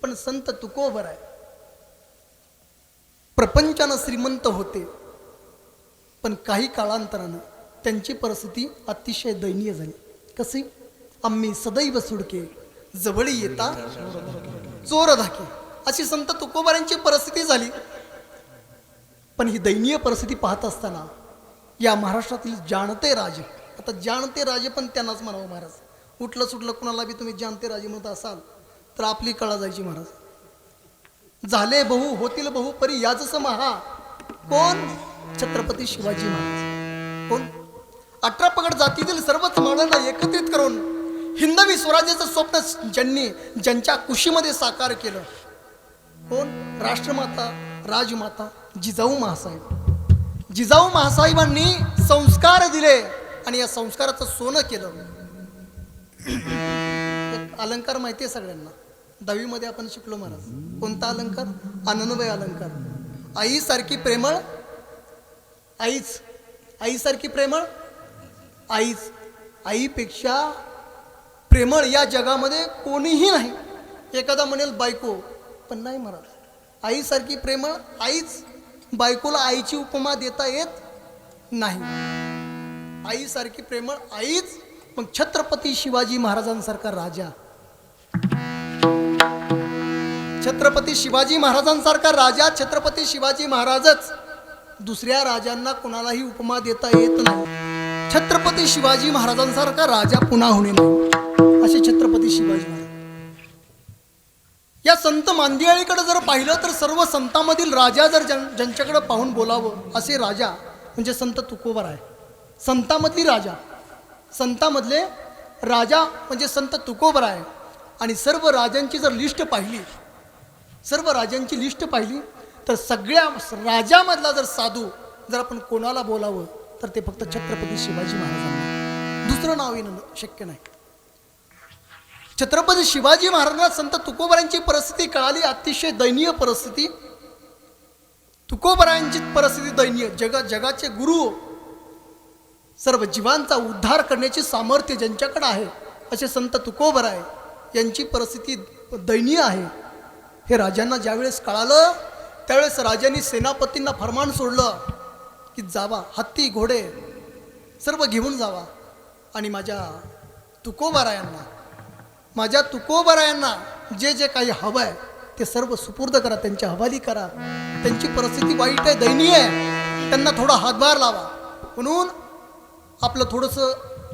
पण संत तुकोबर आहे. प्रपंचानं श्रीमंत होते, पण काही काळांतरानं त्यांची परिस्थिती अतिशय दयनीय झाली. कशी? आम्ही सदैव सुडके जवळ येता चोर धाके, अशी संत तुकोबारांची परिस्थिती झाली. पण ही दयनीय परिस्थिती पाहत असताना या महाराष्ट्रातील जाणते राजे, आता जाणते राजे पण त्यांनाच म्हणावं महाराज, उठलं सुटलं कुणाला बी तुम्ही जाणते राजे म्हणत असाल तर आपली कळा जायची महाराज. झाले बहु होतील बहु परी याजसं महा. कोण? छत्रपती शिवाजी महाराज. कोण? 18 पगड जातीतील सर्वच मावळ्यांना एकत्रित करून हिंदवी स्वराज्याचं स्वप्न ज्यांच्या कुशीमध्ये साकार केलं. कोण? राष्ट्रमाता राजमाता जिजाऊ महासाहेब. जिजाऊ महासाहेबांनी संस्कार दिले आणि या संस्काराचं सोनं केलं. एक अलंकार माहिती आहे सगळ्यांना, 10वी मध्ये आपण शिकलो महाराज. कोणता अलंकार? अनन्वय अलंकार. आई सारखी प्रेमळ आईच, आई सारखी प्रेमळ आईच, आईपेक्षा प्रेमळ या जगामध्ये कोणीही नाही. एखादा म्हणेल बायको, पण नाही महाराज, आईसारखी प्रेमळ आईच. बायकोला आईची उपमा देता येत नाही. आईसारखी प्रेमळ आईच. मग छत्रपती शिवाजी महाराजांसारखा राजा, छत्रपती शिवाजी महाराजांसारखा राजा, छत्रपती शिवाजी महाराजच. दुसऱ्या राजांना कोणालाही उपमा देता येत नाही. छत्रपती शिवाजी महाराजांसारखा राजा पुन्हा होणे नाही, असे छत्रपती शिवाजी महाराज. या संत मांदियाळीकडे जर पाहिलं तर सर्व संतांमधील राजा जर ज्यांच्याकडे पाहून बोलावं असे राजा म्हणजे संत तुकोबर आहे. संतांमधली राजा, संतांमधले राजा म्हणजे संत तुकोबर आहे. आणि सर्व राजांची जर लिस्ट पाहिली, सर्व राजांची लिस्ट पाहिली तर सगळ्या राजामधला जर साधू जर आपण कोणाला बोलावं तर ते फक्त छत्रपती शिवाजी महाराजांना, दुसरं नाव येणं शक्य नाही. छत्रपती शिवाजी महाराजांना संत तुकोबरांची परिस्थिती कळाली, अतिशय दयनीय परिस्थिती. तुकोबरांची परिस्थिती दयनीय. जगाचे गुरु, सर्व जीवांचा उद्धार करण्याचे सामर्थ्य ज्यांच्याकडे आहे असे संत तुकोबर आहे, यांची परिस्थिती दयनीय आहे. हे राजांना ज्यावेळेस कळालं त्यावेळेस राजांनी सेनापतींना फरमान सोडलं की जावा, हत्ती घोडे सर्व घेऊन जावा आणि माझ्या तुकोबरायांना जे जे काही हवं आहे ते सर्व सुपूर्द करा, त्यांच्या हवाली करा. त्यांची परिस्थिती वाईट आहे, दयनीय आहे, त्यांना थोडा हातभार लावा. म्हणून आपलं थोडंसं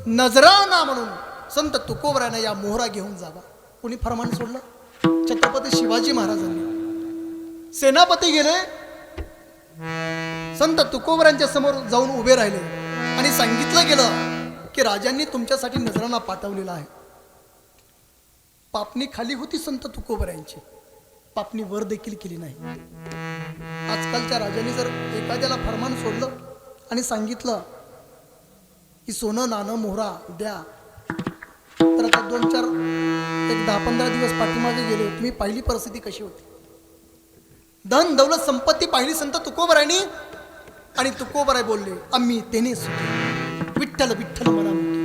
नजराणा म्हणून संत तुकोबरायांना या मोहरा घेऊन जावा. कोणी फरमान सोडलं? छत्रपती शिवाजी महाराजांनी. सेनापती गेले, संत तुकोबरांच्या समोर जाऊन उभे राहिले आणि सांगितलं गेलं की राजांनी तुमच्यासाठी नजराणा पाठवलेला आहे. पापणी खाली होती संत तुकोबरांची, पापणी वर देखील केली नाही. आजकालच्या राजांनी जर एखाद्याला फरमान सोडलं आणि सांगितलं की सोनं नाणं मोहरा द्या, तर आता 2-4 एक 10-15 दिवस पाठीमागे गेले, तुम्ही पाहिली परिस्थिती कशी होती. धन दौलत संपत्ती पाहिली संत तुकोबरांनी आणि तुकोबराय बोलले आम्ही तेने सुखी, विठ्ठल विठ्ठल म्हणा मुखी.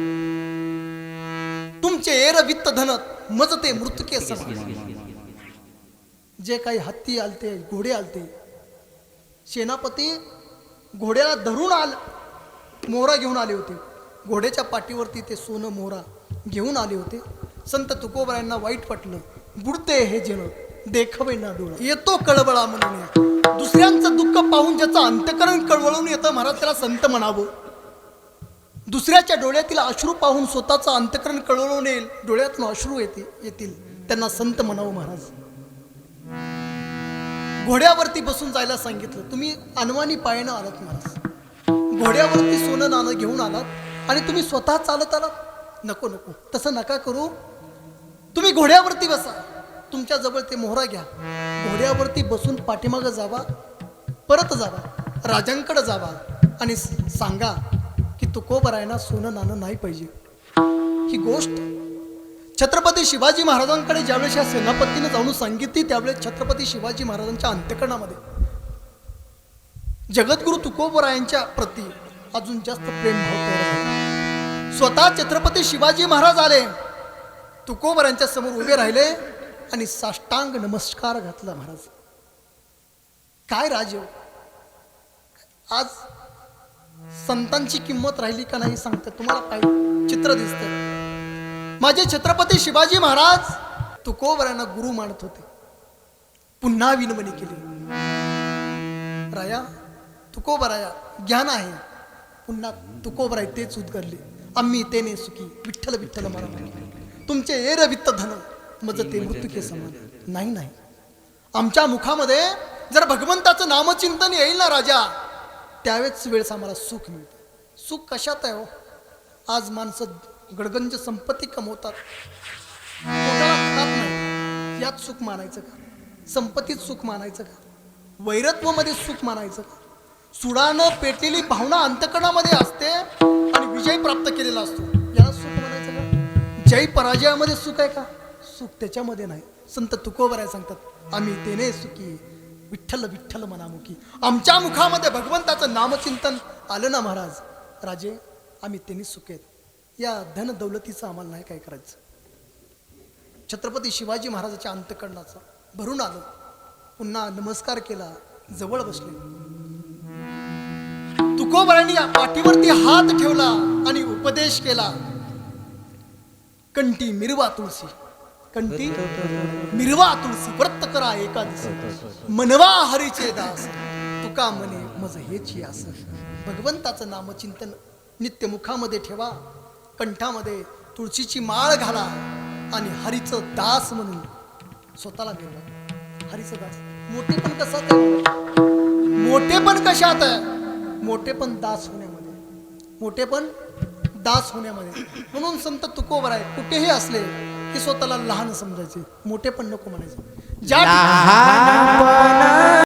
तुमचे एर वित्त धनत मजते मृतके समान. जे काही हत्ती आलते, घोडे आलते, सेनापती घोड्याला धरून मोहरा घेऊन आले होते. घोड्याच्या पाठीवरती ते सोनं मोहरा घेऊन आले होते. संत तुकोबरायांना वाईट वाटलं. बुडते हे जन देखवे ना डोळा, येतो कळवळा म्हणून. दुसऱ्यांचं दुःख पाहून ज्याचं अंतकरण कळवळून येतं महाराज त्याला संत म्हणावं. दुसऱ्याच्या डोळ्यातील अश्रू पाहून स्वतःचं अंतकरण कळवळून येईल, डोळ्यातून अश्रू येतील, त्यांना संत म्हणावं महाराज. घोड्यावरती बसून जायला सांगितलं. तुम्ही अनवाणी पायानं आलात महाराज, घोड्यावरती सोनं नाणं घेऊन आलात आणि तुम्ही स्वतः चालत आलात. नको नको, तसं नका करू. तुम्ही घोड्यावरती बसा, तुमच्या जवळ ते मोहरा घ्या, घोड्यावरती बसून पाठीमागं जावा, परत जावा, राजांकडे जावा आणि सांगा की तुकोबरायांना सोनं नाणं नाही पाहिजे. ही गोष्ट छत्रपती शिवाजी महाराजांकडे ज्यावेळेस या सेनापतीने जाऊन सांगितली त्यावेळेस छत्रपती शिवाजी महाराजांच्या अंतःकरणामध्ये जगद्गुरु तुकोबरायांच्या प्रती अजून जास्त प्रेमभाव तयार झाला. स्वतः छत्रपती शिवाजी महाराज आले, तुकोबरायांच्या समोर उभे राहिले आणि साष्टांग नमस्कार घातला महाराज. काय राजे, आज संतांची किंमत राहिली का नाही सांगते तुम्हाला. काय चित्र दिसतंय. माझे छत्रपती शिवाजी महाराज तुकोबरायांना गुरु मानत होते. पुन्हा विनवणी केली, राया तुकोबराया ज्ञान आहे. पुन्हा तुकोबराय तेच उद्गारले, आम्ही तेने सुखी विठ्ठल विठ्ठल म्हणा. तुमचे एर वित्त धन मज ते मृत्युके समान. नाही नाही, आमच्या मुखामध्ये जर भगवंताचं नामचिंतन येईल ना राजा, त्यावेळेस वेळेस आम्हाला सुख मिळतं. सुख कशात आहे हो? आज माणसं गडगंज संपत्ती कमवतात, पोटाला खात नाही. यात सुख मानायचं का? संपत्तीत सुख मानायचं का? वैरत्वामध्ये सुख मानायचं का? सुडानं पेटलेली भावना अंतकरणामध्ये असते आणि विजय प्राप्त केलेला असतो, याला सुख म्हणायचं का? जय पराजयामध्ये सुख आहे का? सुख त्याच्यामध्ये नाही. संत तुकोबराय सांगतात, आम्ही तेने सुखी विठ्ठल विठ्ठल मनामुखी. आमच्या मुखामध्ये भगवंताचं नामचिंतन आलं ना महाराज, राजे आम्ही तेने सुख आहेत. या धन दौलतीचं आम्हाला नाही काय करायचं. छत्रपती शिवाजी महाराजाच्या अंतकरणाचा भरून आलं. पुन्हा नमस्कार केला, जवळ बसले. तुकोबरायांनी पाठीवरती हात ठेवला आणि उपदेश केला, कंठी मिरवा तुळशी, कंठी मिरवा तुळशी, व्रत करा एकादशी, मनवा हरीचे दास, तुका म्हणे मज हेची आस. भगवंताचं नामचिंतन नित्य मुखामध्ये ठेवा, कंठामध्ये तुळशीची माळ घाला आणि हरीचं दास म्हणून स्वतःला मिळवा. हरीचं दास. मोठेपण कशात आहे? मोठेपण कशात आहे? मोठेपण दास होण्यामध्ये, मोठेपण दास होण्यामध्ये. म्हणून संत तुकोबराय कुठेही असले की स्वतःला लहान समजायचे, मोठेपण नको म्हणायचे. ज्या